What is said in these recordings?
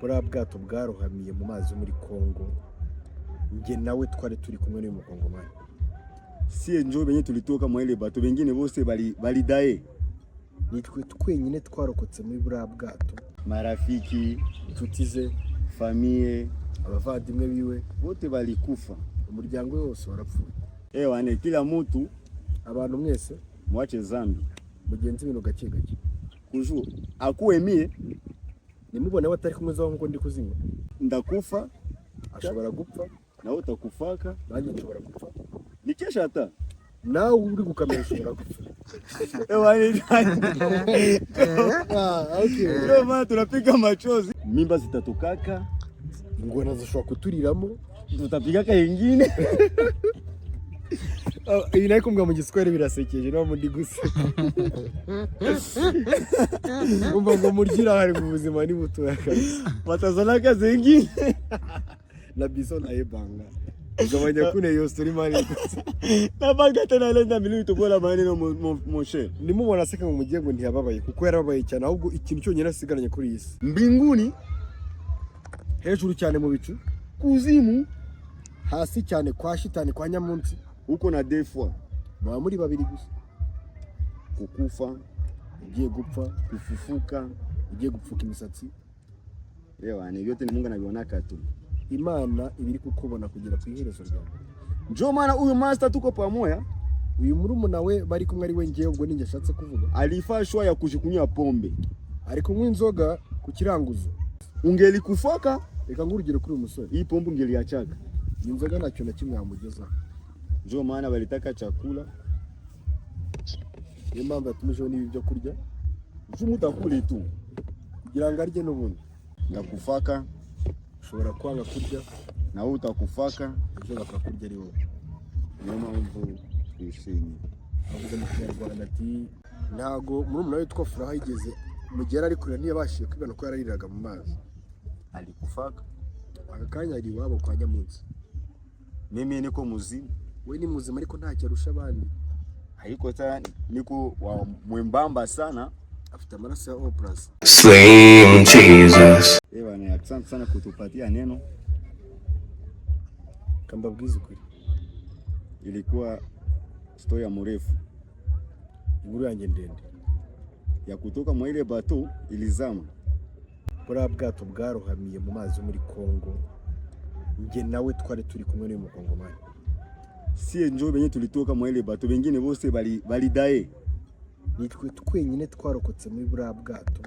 buriya bwato bwarohamiye mu mazi yo muri Kongo, njye nawe twari turi kumwe n'uyu mukongomani. Sie njoo benye tulitoka mwa ile bato, bengine bose balidaye. Nitwe twenyine twarokotse muri buriya bwato. Marafiki, inshuti ze, famille, abavandimwe biwe bote balikufa. Umuryango wose warapfuye. Wane kila mtu, abantu mwese mwache zambi, mugenzi ibintu gake gake. Kuju akuemie nimubone watari kumwe zaho ngo ndi kuzinywa. Ndakufa, ashobora gupfa, nawe utakufaka, nanjye nshobora gupfa. Nikesha hata nawe uri gukamera ushobora gupfa. Okay. Ndio maana tunapiga machozi. Mimba zitatukaka, ingona zishobora kuturiramo, tutapigaka ingine. Iyi nayo kumbwa mu Giswahili birasekeje no mu ndiguse. Umva ngo murgira hari mu buzima ni butoya kabisa. Batazana kazi ingine. Na biso na ebanga. Gabanya kune yo story mani. Nabaga tena lenda milioni tobola maneno mon cher. Nimubona seka mu mugiye ngo ntiyababaye kuko yarababaye cyane, ahubwo ikintu cyonyine asigaranye kuri iyi si. Mbinguni hejuru cyane mu bicu, kuzimu hasi cyane kwa shitani kwa nyamunsi. Uko na defwa ba muri babiri gusa, kukufa, ugiye gupfa, kufufuka, ugiye gupfuka imisatsi. Ni vyote ni Mungu anabionaka tu. Imana ibiri kukubona kugera ku iherezo ryawe. Ndio maana huyu master tuko pamoja. Uyu murumuna we bari kumwe ari we ngiye, ubwo ninge shatse kuvuga. Alifashwa ya kujikunywa pombe, ari kunywa inzoga ku kiranguzo. Ungelikufaka reka ngurugire kuri umusore, hii pombe ngeliachaga. Inzoga nacyo na kimwe yamugeza. Ndio maana walitaka chakula, niyo mpamvu yatumijeho n'ibi byo kurya. Mutakule tu kugira ngo arye n'ubundi. Ndakufaka, ushobora kwanga kurya, na wewe utakufaka, ibyo bakakurya ari wowe. Niyo mpamvu twishimye. Avuze mu Kinyarwanda ati ntago murumuna we twa Furaha yigeze mugera ari kurira ntiyabashije kwibana ko yarariraga mu mazi. Alikufaka akakanya ari wabo kwa nyamunsi. Mimi niko muzima, we ni muzima ariko ntacyo arusha abandi. Haiko sana niko wa mwembamba sana, afite amaraso ya O+. Slim Jesus. Ni asante sana kutupatia neno. Kambabwiza ukuri, ilikuwa story mrefu, inkuru yanjye ndende ya kutoka mwa ile bato ilizama. buriya bwato bwarohamiye mu mazi yo muri Kongo, njye nawe twari turi kumwe n'uyu mukongomani. Sie njoo benye tulitoka mwa ile bato, bengine bose balidaye. Nitwe twenyine twarokotse muri buriya bwato,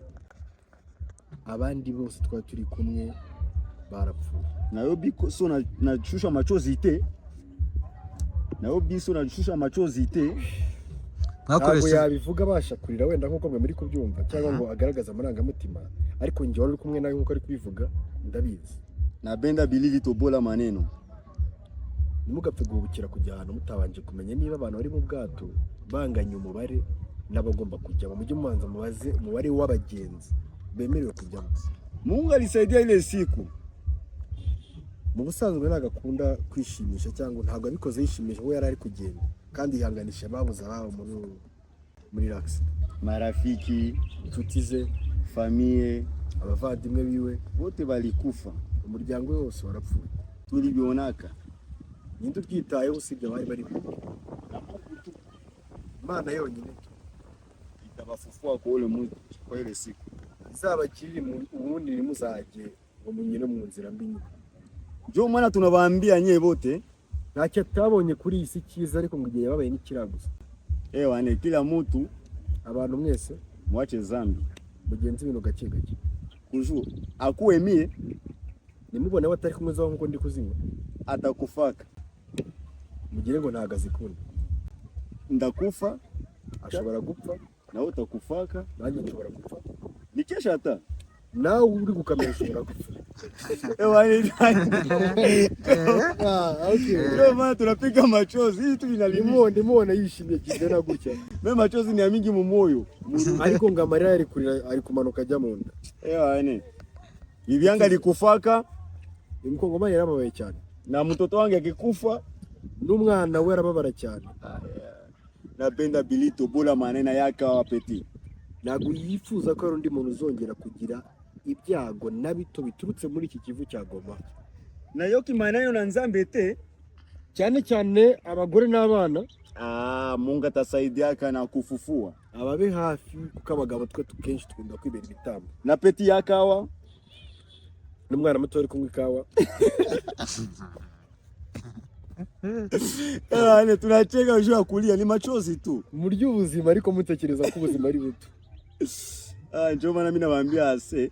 abandi bose twari turi kumwe barapfuye. Nayo biso nashusha machozi te, nayo biso nashusha machozi te. Ntabwo yabivuga abasha kurira wenda nkuko mwe muri kubyumva, cyangwa ngo agaragaza amarangamutima, ariko njye wari kumwe nawe nkuko ari kubivuga ndabizi. Nabenda believe tobola maneno. Nimugapfe guhubukira kujya ahantu mutabanje kumenya niba abantu bari mu bwato banganya umubare n'abagomba kujya mu mujyi, mubanza mubaze umubare w'abagenzi bemerewe kujyamo. Mungu alisaidia ile siku. Mu busanzwe nagakunda kwishimisha, cyangwa ntabwo abikoze yishimisha, we yari ari kugenda kandi yihanganisha ababuze ababo muri Rax. Marafiki, inshuti ze, famille, abavandimwe biwe bote balikufa. Umuryango wose warapfuye. Tulibionaka. Ninde ubyitayeho usibye abari bari Imana yonyine itabafufua kwa ule munsi kwa ile siku. Izabakirire ubundi nimuzajye ngo munyine mu nzira mbi. Ndio maana tunawaambia nyewe bote, ntacyo atabonye kuri iyi si cyiza, ariko ngo igihe yababaye n'ikiraguza. Kila mtu, abantu mwese mwache zambi, mugenzi ibintu gake gake. Kuju akuemie nimubone watari kumwe zaho ngo ndi kuzinywa, atakufaka, mugire ngo ntagazi kundi. Ndakufa, ashobora gupfa, nawe utakufaka, nanjye nshobora gupfa. Nikesha hata nawe uri gukamera ushobora gupfa. Okay. Ndio maana tunapiga machozi hii tu inalimo, ndimubona yishimye kigena gutya. Mimi machozi ni mingi mu moyo. Ariko ngo amarira ari kurira, ari kumanuka ajya mu nda. Bibyanga likufaka, umukongomani yarababaye cyane. Na mtoto wangu akikufa, n'umwana we arababara cyane. Napenda bilito bola manena yake wa peti. Ntabwo yifuza ko ari undi muntu uzongera kugira ibyago na bito biturutse muri iki kivu cya Goma. nayo kimanayo na nzambe te Cyane cyane abagore n'abana Mungu atasaidiaka na kufufua ababe hafi, kuko abagabo twe kenshi tukunda kwibera ibitambo. na peti yakawa N'umwana muto ari kunywa ikawa. tunacheka ujua kulia ni machozi tu. Murya ubuzima ariko mutekereza ko ubuzima ari buto. Ndio maana mimi nawaambia ase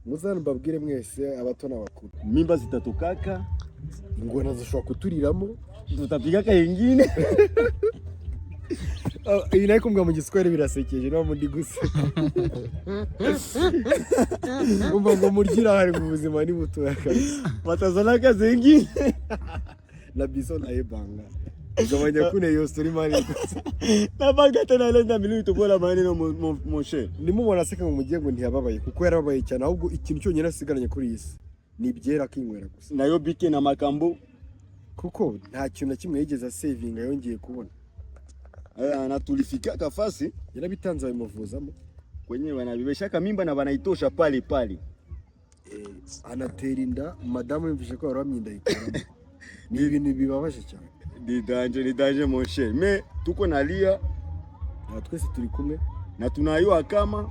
Muzana mbabwire mwese abato n'abakuru, mimba zitatukaka, ingona zishobora kuturiramo, tutapigaka ingine. Iyi nayo kumbwa mu Giswahili birasekeje no muri gusa. Umva ngo murgira hari mu buzima ni buto yakabisa. Watazana kazi ingine. Na bison ayebanga. Gabanya kune yo story mani. Na banga tena lenda milioni tukola maneno mon cher. Nimubona aseka mu mugiye ngo ntiyababaye kuko yarababaye cyane, ahubwo ikintu cyonyine asigaranye kuri iyi si ni byera kinywera gusa. Nayo bike na makambo Kuko nta kintu na kimwe yigeze saving yongeye kubona. Anatulifika kafasi Yarabitanze abimuvuzamo kwenye wanabibeshaka mimba na wanaitosha pale pale. Anatera inda madamu yumvise ko yaramye inda yikuramo. Ni ibintu bibabaje cyane. Ni danger mon cher. Mais tuko nalia Twese turi kumwe na tunayua kama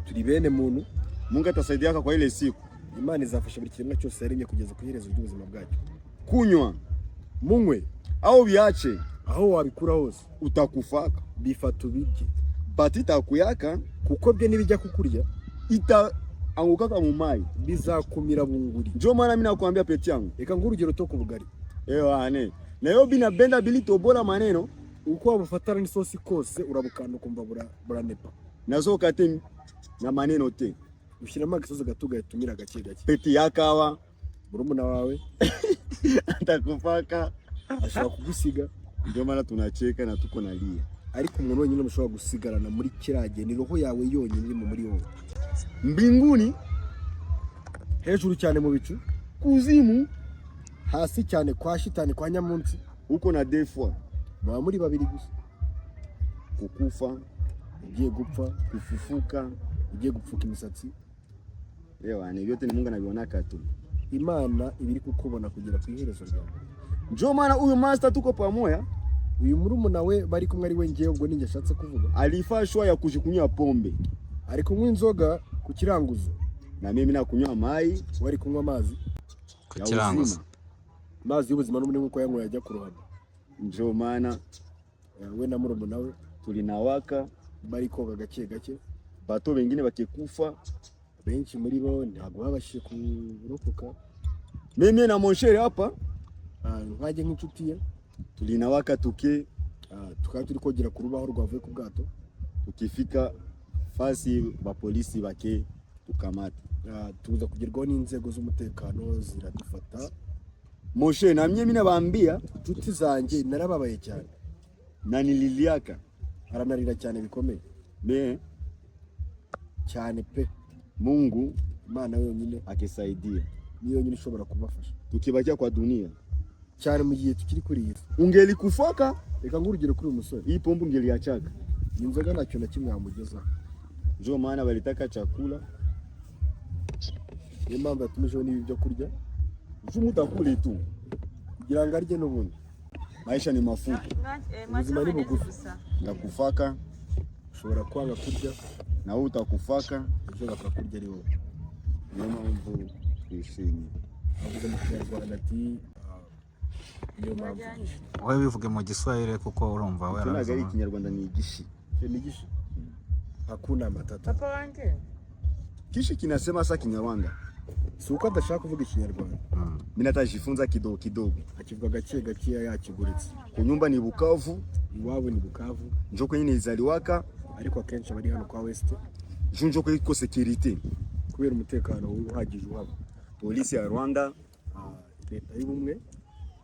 turi bene muntu. Mungu atasaidiaka kwa ile siku. Imana izafasha buri kintu cyose yaremye kugeza ku iherezo ry'ubuzima bwacu. Kunywa Munywe au biache aho wabikura hose utakufaka. bifata ubirye, Batita kuyaka kuko bye nibijya kukurya ita angukaka mu mai. bizakumira bunguri. Ndio maana mimi nakwambia peti yangu. Reka ngurugero to ku bugari. Ane. Na yo bina benda bilitobola maneno Uko wabufatana n'isosi kose urabukanda ukumva buranepa. nazo kate na maneno te. Ushyiramo agasozi gato gatumira gake gake. Peti yakawa Murumuna wawe atakufaka ashaka kugusiga. Ndio maana tunacheka na tuko nalia. Ariko umuntu wenyine mushobora gusigarana muri kirage ni roho yawe yonyine iri muri wowe. Mbinguni Hejuru cyane mu bicu, kuzimu hasi cyane kwa shitani kwa nyamunsi, uko na defwa baba muri babiri gusa. kukufa, Ugiye gupfa, kufufuka. ugiye gupfuka imisatsi. Ni vyote ni Mungu anavionaka tu. Imana ibiri kukubona kugera ku iherezo ryawe. Ndio maana huyu master tuko pamoja. Uyu murumuna we bari kumwe ari we ngiye ubwo ninjye ashatse kuvuga. Alifaa shwa ya kujikunywa pombe. Ari kunywa inzoga ku kiranguzo. Na mimi nakunywa mai Wari kunywa amazi ku kiranguzo. Amazi y'ubuzima n'umwe nkuko yanyweye ajya ku ruhande. Ndio maana We na murumuna we tulinawaka bari koga gake gake. bato wengine bakikufa. Benshi muri bo ntabwo babashije kurokoka. Mimi na monshere hapa Nkaje nk'inshuti ye tulinawaka tukaba turi kogera ku rubaho rwavuye ku bwato. tukifika fasi ba polisi bake tukamata. Tuza kugerwaho n'inzego z'umutekano ziradufata. Monshere na mimi nabaambia Inshuti zanjye narababaye cyane, na nililiaka aranarira cyane bikomeye me cyane pe. Mungu Imana yonyine akisaidia niyo yonyine ishobora kubafasha tukibakia kwa dunia. cyane mu gihe tukiri kuri iyi. Ungelikufaka Reka ngurugero kuri uyu musore, hii pombe ungeliachaka. iyi nzoga ntacyo na kimwe yamugezaho. Ndio maana walitaka chakula. Niyo mpamvu yatumijeho n'ibi byo kurya Jumu utakule tu. kugira ngo arye n'ubundi. Maisha ni mafupi. Ubuzima ni bugufi. Ndakufaka Ushobora kwanga kurya na wewe utakufaka. ejo bakakurya ari wowe. Niyo mpamvu twishimye. Avuze mu Kinyarwanda ati niyo mpamvu. Wowe bivuge mu Giswahili kuko urumva Tunaga hii warabizi. Kinyarwanda ni gishi. Ni gishi. Hakuna matata. Papa wangu. Kishi kinasema sasa Kinyarwanda. Si uko adashaka kuvuga Ikinyarwanda. Mimi natajifunza kidogo kidogo. Akivuga gake gake yakiguritse. Kunyumba ni Bukavu, Iwabo ni Bukavu, njo kwenye nilizaliwaka, ariko akenshi bari hano kwa West njo kwenye iko security. kubera umutekano uhagije uhaba. Polisi ya Rwanda Leta y'ubumwe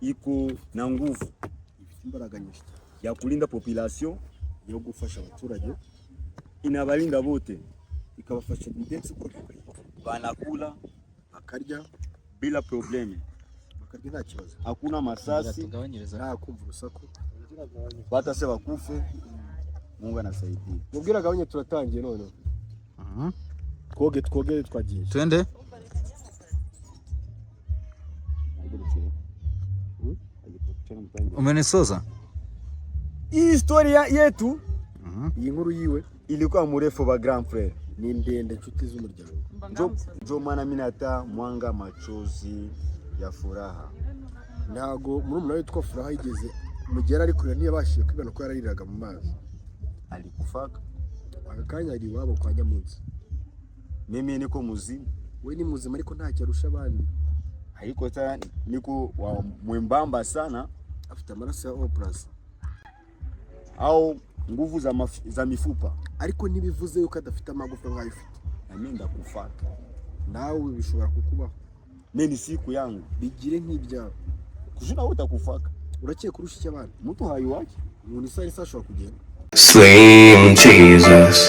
iko na nguvu ifite imbaraga nyinshi ya kulinda population, yo gufasha abaturage, inabalinda bote. ikabafasha ndetse uko Banakula akarya bila probleme. bakarya nta kibazo, Hakuna masasi, nta kumva urusaku. bata se bakufe. Mungu anasaidia. Mubwira gabanye turatangiye none. twoge twagiye. Twende. Umenisoza? Hii historia yetu Iyi nkuru yiwe ilikuwa mrefu wa grand frère. ni ndende nshuti z'umuryango. Ndio maana mimi nata mwanga machozi ya furaha. Ntago murumuna we witwa Furaha yigeze mugera ari kurira ntiyabashije kwibana ko yarariraga mu mazi. Alikufaka. Akanya ari iwabo kwa Nyamunsi. Mimi niko muzima. We ni muzima ariko ntacyo arusha abandi. Haiko tena niko wa mwembamba sana, Afite amaraso ya O+. au nguvu za mifupa. Ariko ntibivuze yuko adafite amagufa nk'ayo ufite. Na mimi ndakufaka. Nawe bishobora kukubaho. Mimi siku yangu. Bigire nk'ibyawe. Kujuna utakufaka. Urakeye kurusha icy'abandi. Mtu hayuwaki. Umuntu isa ashobora kugenda. Slim Jesus.